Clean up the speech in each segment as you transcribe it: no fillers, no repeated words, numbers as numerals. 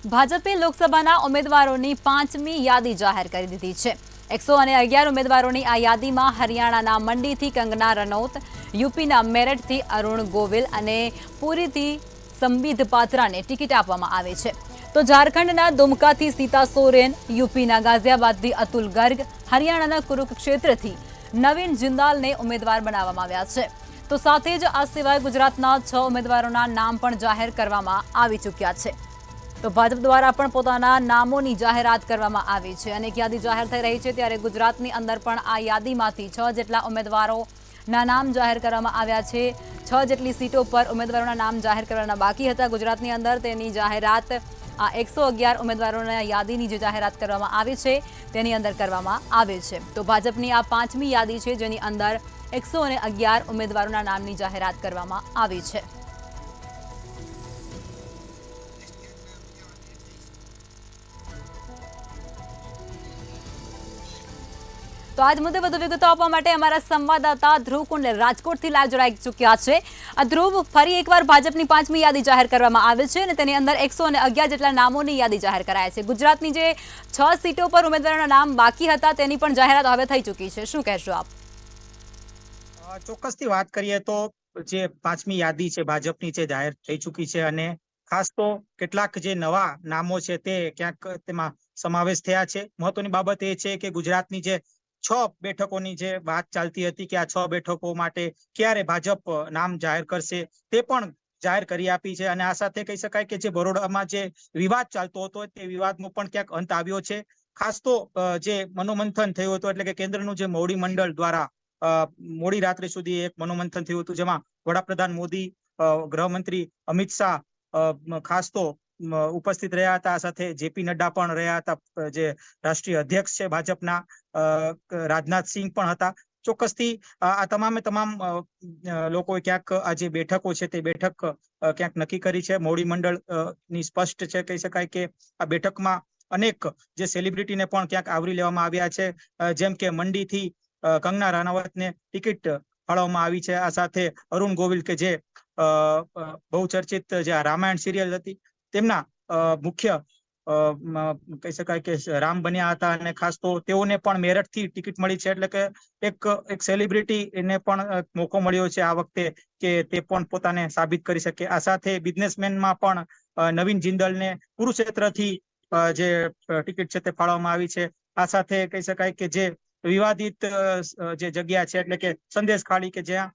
ભાજપે લોકસભાના ઉમેદવારોની 5મી યાદી જાહેર કરી દીધી છે। 111 ઉમેદવારોની આ યાદીમાં હરિયાણાના મંડીથી કંગના રનૌત, યુપીના મેરઠથી અરુણ ગોવિલ અને પુરીથી સંબિત પાત્રાને ટિકિટ આપવામાં આવે છે। તો ઝારખંડના દુમકાથી સીતા સોરેન, યુપીના ગાઝિયાબાદથી અતુલ ગર્ગ, હરિયાણાના કુરુક્ષેત્રથી નવીન જિંદાલને ઉમેદવાર બનાવવામાં આવ્યા છે। તો સાથે જ આ સિવાય ગુજરાતના 6 ઉમેદવારોના નામ પણ જાહેર કરવામાં આવી ચૂક્યા છે। તો ભાજપ દ્વારા પણ પોતાના નામોની જાહેરાત કરવામાં આવી છે। અનેક યાદી જાહેર થઈ રહી છે, ત્યારે ગુજરાતની અંદર પણ આ યાદીમાંથી 6 જેટલા ઉમેદવારોના નામ જાહેર કરવામાં આવ્યા છે। 6 જેટલી સીટો પર ઉમેદવારોના નામ જાહેર કરવાના બાકી હતા ગુજરાતની અંદર, તેની જાહેરાત આ 111 ઉમેદવારોના યાદીની જે જાહેરાત કરવામાં આવી છે તેની અંદર કરવામાં આવે છે। તો ભાજપની આ 5મી યાદી છે, જેની અંદર 111 ઉમેદવારોના નામની જાહેરાત કરવામાં આવી છે। તો આજ મુદ્દે વધુ વિગતો આપવા માટે અમારા સંવાદદાતા ધ્રુવ કુંડલે રાજકોટથી લાઈવ જોડાઈ ચૂક્યા છે। ધ્રુવ, ફરી એકવાર ભાજપની 5મી યાદી જાહેર કરવામાં આવી છે અને તેની અંદર 111 જેટલા નામોની યાદી જાહેર કરાઈ છે। ગુજરાતની જે 6 સીટો પર ઉમેદવારોના નામ બાકી હતા તેની પણ જાહેરાત હવે થઈ ચૂકી છે, શું કહેશો આપ? ચોક્કસથી વાત કરીએ તો જે 5મી યાદી છે ભાજપની છે જાહેર થઈ ચૂકી છે, અને ખાસ તો કેટલાક જે નવા નામો છે તે ક્યાંક તેમાં સમાવેશ થયા છે। મહત્વની બાબત એ છે કે ગુજરાતની જે 6 બેઠકોની જે વાત ચાલતી હતી કે આ 6 બેઠકો માટે ક્યારે ભાજપ નામ જાહેર કરશે તે પણ જાહેર કરી આપી છે। અને આ સાથે કહી શકાય કે જે બરોડામાં જે વિવાદ ચાલતો હતો તે વિવાદનો પણ ક્યાંક અંત આવ્યો છે। ખાસ તો જે મનોમંથન થયું હતું, એટલે કે કેન્દ્રનું જે મોવડી મંડળ દ્વારા મોડી રાત્રે સુધી એક મનોમંથન થયું હતું, જેમાં વડાપ્રધાન મોદી, ગૃહમંત્રી અમિત શાહ ખાસ તો ઉપસ્થિત રહ્યા હતા। આ સાથે જેપી નડ્ડા પણ રહ્યા હતા, જે રાષ્ટ્રીય અધ્યક્ષ છે ભાજપના, રાજનાથસિંહ પણ હતા। ચોક્કસથી આ તમામે તમામ લોકોએ ક્યાંક આ જે બેઠકો છે તે બેઠક ક્યાંક નક્કી કરી છે। મોવડી મંડળ ની સ્પષ્ટ છે, કહી શકાય કે આ બેઠકમાં અનેક જે સેલિબ્રિટીને પણ ક્યાંક આવરી લેવામાં આવ્યા છે, જેમ કે મંડીથી કંગના રાણાવતને ટિકિટ ફાળવવામાં આવી છે। આ સાથે અરુણ ગોવિલ કે જે બહુ ચર્ચિત જે રામાયણ સિરિયલ હતી તેમના મુખ્ય કહી શકાય કે રામ બન્યા હતા, અને ખાસ તો તેઓને પણ મેરઠથી ટિકિટ મળી છે। એટલે કે એક સેલિબ્રિટીને પણ મોકો મળ્યો છે આ વખતે કે તે પણ પોતાને સાબિત કરી શકે। આ સાથે બિઝનેસમેનમાં પણ નવીન જિંદલને કુરુક્ષેત્રથી જે ટિકિટ છે તે ફાળવવામાં આવી છે। આ સાથે કહી શકાય કે જે વિવાદિત જે જગ્યા છે, એટલે કે સંદેશ ખાડી કે જ્યાં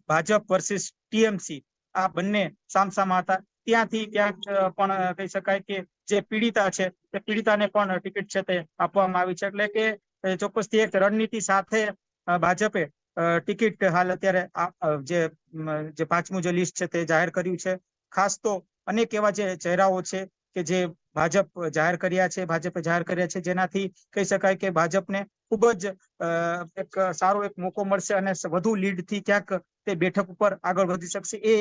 ભાજપ વર્સિસ ટીએમસી આ બંને સામસામા હતા, ત્યાંથી ક્યાંક પણ કહી શકાય કે જે પીડિતા છે તે પીડિતાને પણ ટિકિટ છે તે આપવામાં આવી છે। એટલે કે ચોક્કસથી એક રણનીતિ સાથે ભાજપે ટિકિટ હાલ અત્યારે જે 5મું જે લિસ્ટ છે તે જાહેર કર્યું છે। ખાસ તો અનેક એવા જે ચહેરાઓ છે કે જે ભાજપે જાહેર કર્યા છે, જેનાથી કહી શકાય કે ભાજપને ખૂબ જ એક સારો એક મોકો મળશે અને વધુ લીડથી ક્યાંક તે બેઠક ઉપર આગળ વધી શકશે। એ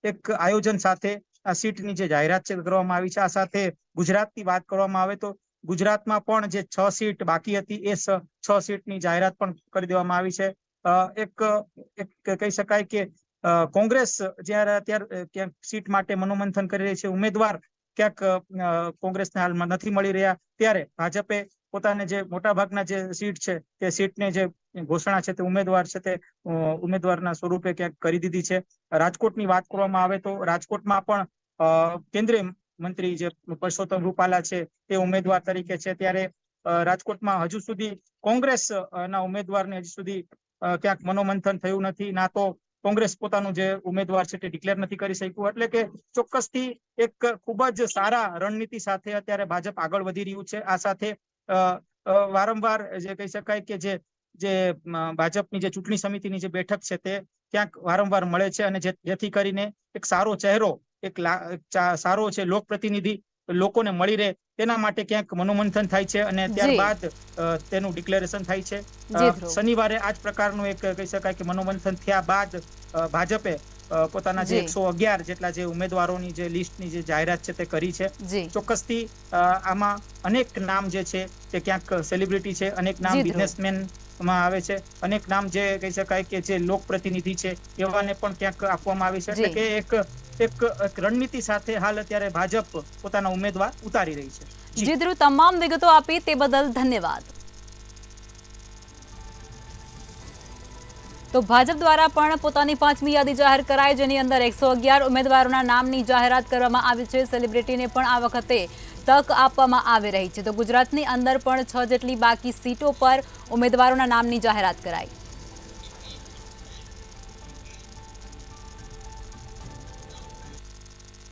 એક આયોજન સાથે આ સીટની જે જાહેરાત છે કરવામાં આવી છે। આ સાથે ગુજરાતની વાત કરવામાં આવે તો ગુજરાતમાં પણ જે 6 સીટ બાકી હતી એ 6 સીટની જાહેરાત પણ કરી દેવામાં આવી છે। એક કહી શકાય કે કોંગ્રેસ જ્યારે અત્યારે ક્યાંક સીટ માટે મનોમંથન કરી રહી છે, ઉમેદવાર ક્યાંક કોંગ્રેસને હાલમાં નથી મળી રહ્યા, ત્યારે ભાજપે પોતાને જે મોટાભાગના જે સીટ છે તે સીટને જે ઘોષણા છે તે ઉમેદવાર છે તે ઉમેદવારના સ્વરૂપે ક્યાંક કરી દીધી છે। રાજકોટની વાત કરવામાં આવે તો રાજકોટમાં પણ કેન્દ્રીય મંત્રી જે પરસોત્તમ રૂપાલા છે તે ઉમેદવાર તરીકે છે, ત્યારે રાજકોટમાં હજુ સુધી કોંગ્રેસ ના ઉમેદવારને હજુ સુધી ક્યાંક મનોમંથન થયું નથી, ના તો કોંગ્રેસ પોતાનું જે ઉમેદવાર છે તે ડિક્લેર નથી કરી શક્યું। એટલે કે ચોક્કસથી એક ખૂબ જ સારા રણનીતિ સાથે અત્યારે ભાજપ આગળ વધી રહ્યું છે। આ સાથે વારંવાર જે કહી શકાય કે જે ભાજપની જે ચૂંટણી સમિતિની જે બેઠક છે તે ક્યાંક વારંવાર મળે છે, અને જેથી કરીને એક સારો ચહેરો, એક સારો છે લોકપ્રતિનિધિ લોકોને મળી રહે તેના માટે ક્યાંક મનોમંથન થાય છે, અને ત્યારબાદ તેનું ડિક્લેરેશન થાય છે। શનિવારે આ જ પ્રકારનું એક કહી શકાય કે મનોમંથન થયા બાદ ભાજપે પોતાના જે 111 જેટલા જે ઉમેદવારોની જે લિસ્ટની જે જાહેરાત છે તે કરી છે। ચોક્કસથી આમાં અનેક નામ જે છે તે ક્યાંક સેલિબ્રિટી છે, અનેક નામ બિઝનેસમેન માં આવે છે, અનેક નામ જે કહી શકાય કે જે લોકપ્રતિનિધિ છે એવાને પણ ક્યાંક આપવામાં આવે છે। એટલે કે એક એક રણનીતિ સાથે હાલ અત્યારે ભાજપ પોતાના ઉમેદવાર ઉતારી રહી છે. જી ધ્રુવ, તમામ વિગતો આપી તે બદલ ધન્યવાદ. તો ભાજપ દ્વારા પણ પોતાની 5મી યાદી જાહેર કરાઈ, જેની અંદર 111 ઉમેદવારોના નામની જાહેરાત કરવામાં આવી છે. સેલિબ્રિટીને પણ આ વખતે તક આપવામાં આવી રહી છે. તો ગુજરાતની અંદર પણ 6 જેટલી બાકી સીટો પર ઉમેદવારોના નામની જાહેરાત કરાઈ.